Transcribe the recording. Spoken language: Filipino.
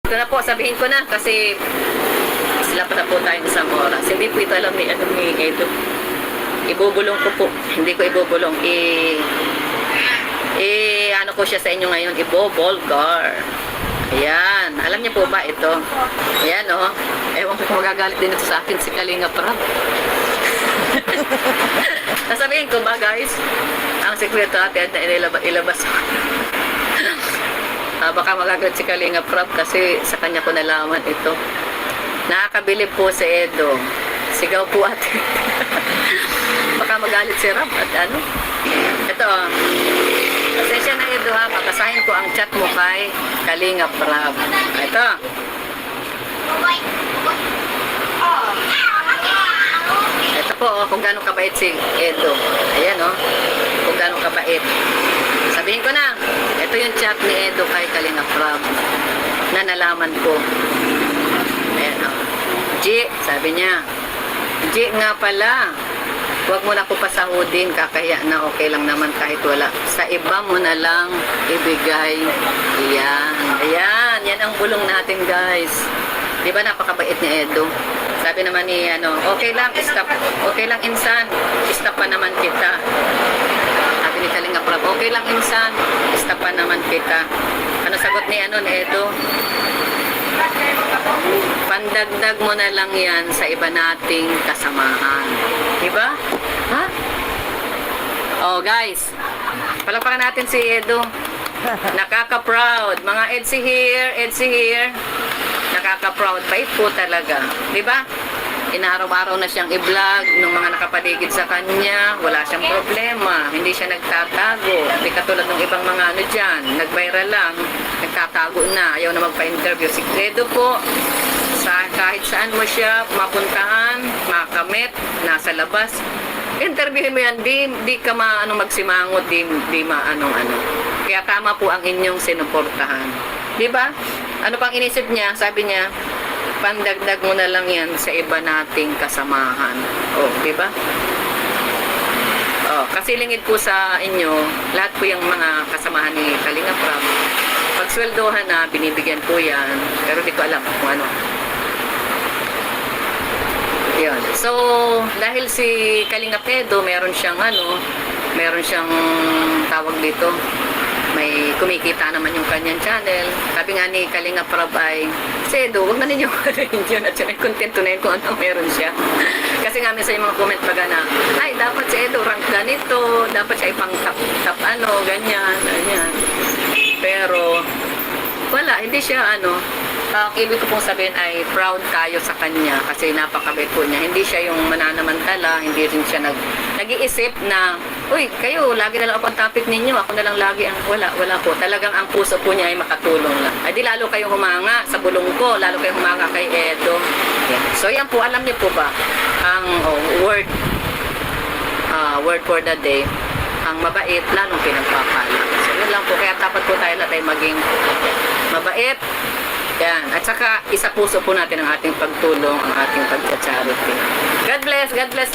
Ito na po, sabihin ko na kasi sila pa na po tayo isang oras. Hindi po ito alam ni Edo. Ibubulong ko po. Hindi ko ibubulong. Ano ko siya sa inyo ngayon? Ibobolgar. Ayan. Alam niyo po ba ito? Ayan, oh. Ewan ko kung magagalit din ito sa akin si Kalinga Prab. Nasabihin ko ba, guys? Ang sekreto natin na ilabas ko. Baka magagalit si Kalinga Prab kasi sa kanya ko nalaman ito. Nakakabilib po si Edo. Sigaw po ate. Baka magalit si Rab at ano. Ito, pasensya na Edo ha. Papasahin ko ang chat mo kay Kalinga Prab. Ito. Ito po, kung gano'ng kabait si Edo. Ayan, oh. Kung gano'ng kabait. Sabihin ko na, ito yung chat ni Edo kay Kalinga Prab na nalaman ko. Ayan, oh. G, sabi niya, G nga pala, huwag mo na ko pasahudin, kakaya na okay lang naman kahit wala. Sa iba mo na lang ibigay. Ayan, ayan, yan ang bulong natin guys. Di ba napakabait ni Edo? Sabi naman ni, okay lang, stop. Okay lang, insan. Stop pa naman kita. Sabi ni Kalinga Prab, okay lang, insan. Stop pa naman kita. Ano sagot ni, ni Edo? Pandagdag mo na lang yan sa iba nating kasamahan. Diba? Ha? Oh, guys. Palakpakan natin si Edo. Nakaka-proud. Mga Edsy here. Nakaka-proud. Bait po talaga. Diba? Inaaraw-araw na siyang i-vlog ng mga nakapaligid sa kanya. Wala siyang problema. Hindi siya nagtatago. Hindi katulad ng ibang mga dyan. Nag-viral lang. Nagtatago na. Ayaw na magpa-interview. Si Edo po, kahit saan mo siya mapuntahan, makamit, nasa labas, interviewin mo yan, di ka magsimangot, di ano. Kaya tama po ang inyong sinuportahan. Di ba? Ano pang inisip niya? Sabi niya, pandagdag mo na lang yan sa iba nating kasamahan. Oh, di ba? Oh, kasi lingid po sa inyo, lahat po yung mga kasamahan ni Kalinga Prab. Pag sweldohan na, binibigyan po yan. Pero di ko alam kung ano. Yun. So, dahil si Kalinga Edo, meron siyang tawag dito, may kumikita naman yung kanyang channel. Sabi nga ni Kalinga Prab ay, si Edo, huwag na ninyo yun at yung content na yun kung ano meron siya. Kasi nga minsan yung mga comment baga na, ay, dapat si Edo rank ganito, dapat siya ipang top ganyan. Pero, wala, hindi siya ang ibig ko pong sabihin ay proud tayo sa kanya kasi napakabait po niya. Hindi siya yung mananamantala, hindi rin siya nag-iisip na, uy, kayo, lagi na lang ako ang topic ninyo, ako na lang lagi ang wala po. Talagang ang puso po niya ay makatulong lang. Ay di lalo kayong humanga sa bulong ko, lalo kayong humanga kay Edo. Yeah. So yan po, alam niyo po ba, ang word for the day, ang mabait, lalong pinagpapala. So yun lang po, kaya dapat po tayo na tayo maging mabait. Yan. At saka, isa puso po natin ang ating pagtulong, ang ating pag-charity. God bless, God bless.